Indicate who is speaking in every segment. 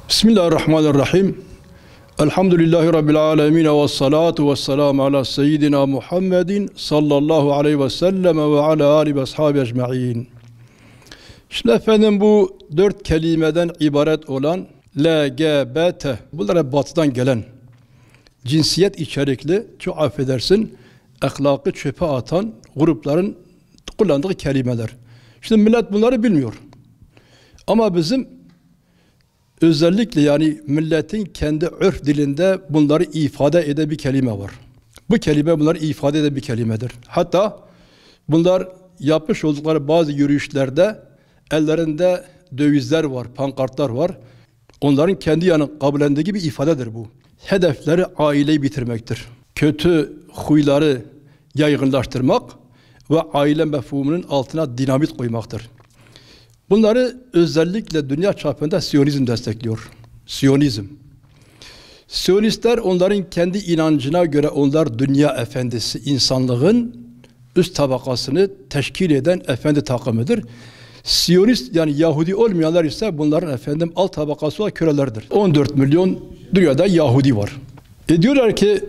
Speaker 1: Bismillahirrahmanirrahim. Elhamdülillahi Rabbil alemin ve salatu ve selamu ala seyyidina Muhammedin sallallahu aleyhi ve sellem ve ala alihi ve ashabi ecma'in. Şimdi efendim bu 4 kelimeden ibaret olan LGBT, bunlar hep batıdan gelen, cinsiyet içerikli, çok affedersin, ahlakı çöpe atan grupların kullandığı kelimeler. Şimdi millet bunları bilmiyor. Ama bizim özellikle yani milletin kendi örf dilinde bunları ifade eden bir kelime var. Bu kelime bunları ifade eden bir kelimedir. Hatta bunlar yapmış oldukları bazı yürüyüşlerde ellerinde dövizler var, pankartlar var. Onların kendi kabullendiği bir ifadedir bu. Hedefleri aileyi bitirmektir. Kötü huyları yaygınlaştırmak ve aile mefhumunun altına dinamit koymaktır. Bunları özellikle dünya çapında Siyonizm destekliyor. Siyonistler onların kendi inancına göre onlar dünya efendisi, insanlığın üst tabakasını teşkil eden efendi takımıdır. Siyonist yani Yahudi olmayanlar ise bunların efendim alt tabakası olan kölelerdir. 14 milyon dünyada Yahudi var. Diyorlar ki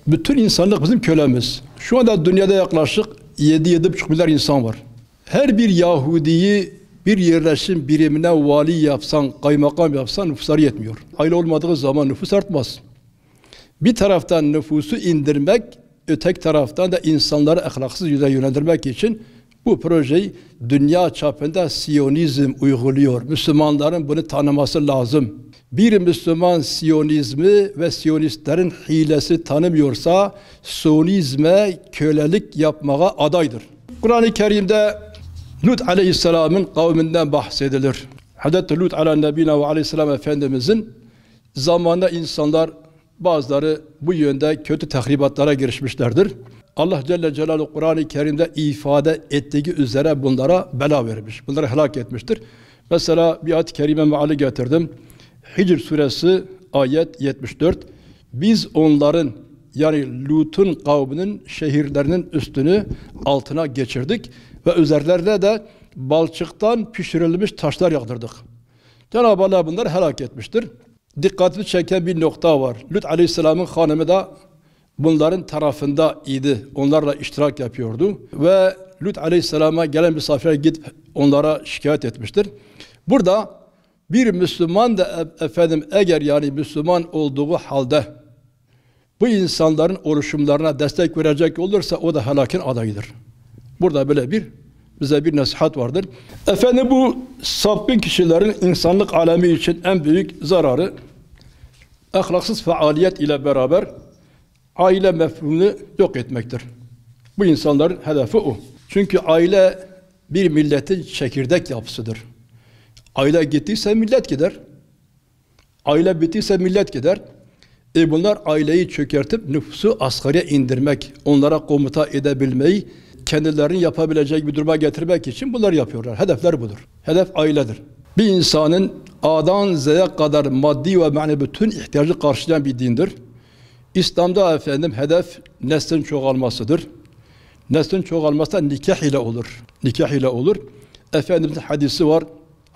Speaker 1: bütün insanlık bizim kölemiz. Şu anda dünyada yaklaşık 7-7,5 milyar insan var. Her bir Yahudi'yi bir yerleşim birimine vali yapsan, kaymakam yapsan nüfusları yetmiyor. Aile olmadığı zaman nüfus artmaz. Bir taraftan nüfusu indirmek, öteki taraftan da insanları ahlaksız yüze yönlendirmek için bu projeyi dünya çapında Siyonizm uyguluyor. Müslümanların bunu tanıması lazım. Bir Müslüman Siyonizmi ve Siyonistlerin hilesi tanımıyorsa Siyonizme kölelik yapmaya adaydır. Kur'an-ı Kerim'de Lut aleyhisselamın kavminden bahsedilir. Hazreti Lut aleyhisselam ve aleyhisselam Efendimizin zamanında insanlar bazıları bu yönde kötü tahribatlara girişmişlerdir. Allah Celle Celaluhu Kur'an-ı Kerim'de ifade ettiği üzere bunlara bela vermiş. Bunları helak etmiştir. Mesela bir ayet-i kerime meali getirdim. Hicr suresi ayet 74. Biz onların yani Lut'un kavminin şehirlerinin üstünü altına geçirdik ve üzerlerine de balçıktan pişirilmiş taşlar yağdırdık. Cenab-ı Allah bunları helak etmiştir. Dikkatimi çeken bir nokta var. Lut aleyhisselamın hanımı da bunların tarafında idi. Onlarla iştirak yapıyordu ve Lut aleyhisselama gelen misafirler gidip onlara şikayet etmiştir. Burada bir Müslüman da efendim eğer yani Müslüman olduğu halde bu insanların oluşumlarına destek verecek olursa o da helakin adayıdır. Burada böyle bize bir nasihat vardır. Efendim bu sapkın kişilerin insanlık alemi için en büyük zararı ahlaksız faaliyet ile beraber aile mefhumunu yok etmektir. Bu insanların hedefi o. Çünkü aile bir milletin çekirdek yapısıdır. Aile gittiyse millet gider. Aile bittiyse millet gider. Bunlar aileyi çökertip nüfusu asgariye indirmek, onlara komuta edebilmeyi kendilerini yapabilecek bir duruma getirmek için bunları yapıyorlar. Hedefler budur. Hedef ailedir. Bir insanın A'dan Z'ye kadar maddi ve manevi bütün ihtiyacı karşılayan bir dindir. İslam'da efendim hedef neslin çoğalmasıdır. Neslin çoğalması da nikah ile olur. Nikah ile olur. Efendimizin hadisi var.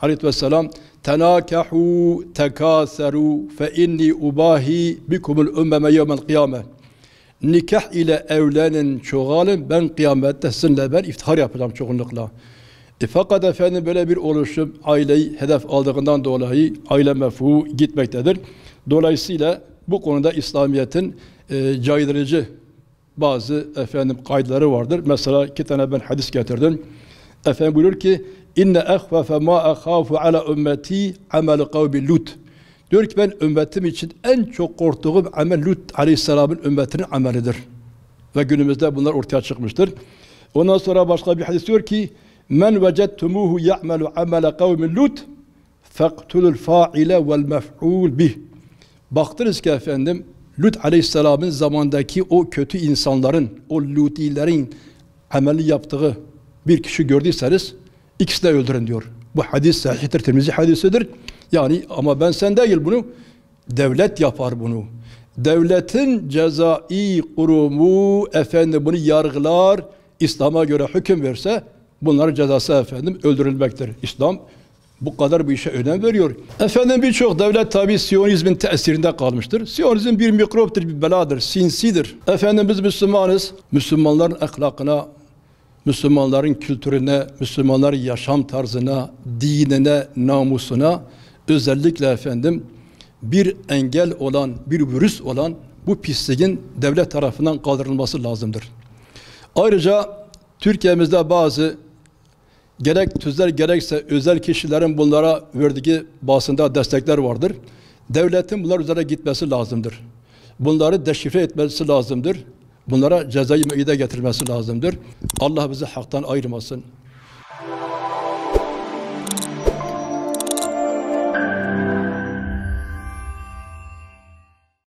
Speaker 1: Aleyhisselam tenakahu tekaseru fe inni ubahi bikumul ümmeme yevmel kıyame. Nikah ile evlenin, çoğalın, ben kıyamette sizinle ben iftihar yapacağım çoğunlukla. Fakat efendim böyle bir oluşum aileyi hedef aldığından dolayı aile mefhumu gitmektedir. Dolayısıyla bu konuda İslamiyet'in caydırıcı bazı efendim kayıtları vardır. Mesela 2 tane ben hadis getirdim. Efendim buyurur ki İnne ehvefe ma akhafu ala ümmeti amel kavmi Lut. Diyor ki ben ümmetim için en çok korktuğum amel Lut aleyhisselamın ümmetinin amelidir. Ve günümüzde bunlar ortaya çıkmıştır. Ondan sonra başka bir hadis diyor ki men vecettumuhu ya'melu amele kavmi Lut feqtulul fa'ile vel mef'ul bih. Baktınız ki efendim Lut aleyhisselamın zamandaki o kötü insanların, o Lutilerin ameli yaptığı bir kişi gördüyseniz İkisini de öldürün diyor. Bu hadis sahihtir, Tirmizi hadisidir. Yani ama ben sen değil bunu. Devlet yapar bunu. Devletin cezai kurumu efendim bunu yargılar, İslam'a göre hüküm verse bunların cezası efendim öldürülmektir. İslam bu kadar bu işe önem veriyor. Efendim birçok devlet tabi Siyonizmin tesirinde kalmıştır. Siyonizm bir mikroptur, bir beladır, sinsidir. Efendim biz Müslümanız. Müslümanların ahlakına, Müslümanların kültürüne, Müslümanların yaşam tarzına, dinine, namusuna özellikle efendim bir engel olan, bir virüs olan bu pisliğin devlet tarafından kaldırılması lazımdır. Ayrıca Türkiye'mizde bazı gerek tüzler gerekse özel kişilerin bunlara verdiği basında destekler vardır. Devletin bunlar üzerine gitmesi lazımdır. Bunları deşifre etmesi lazımdır. Bunlara cezai müeyyide getirmesi lazımdır. Allah bizi haktan ayırmasın.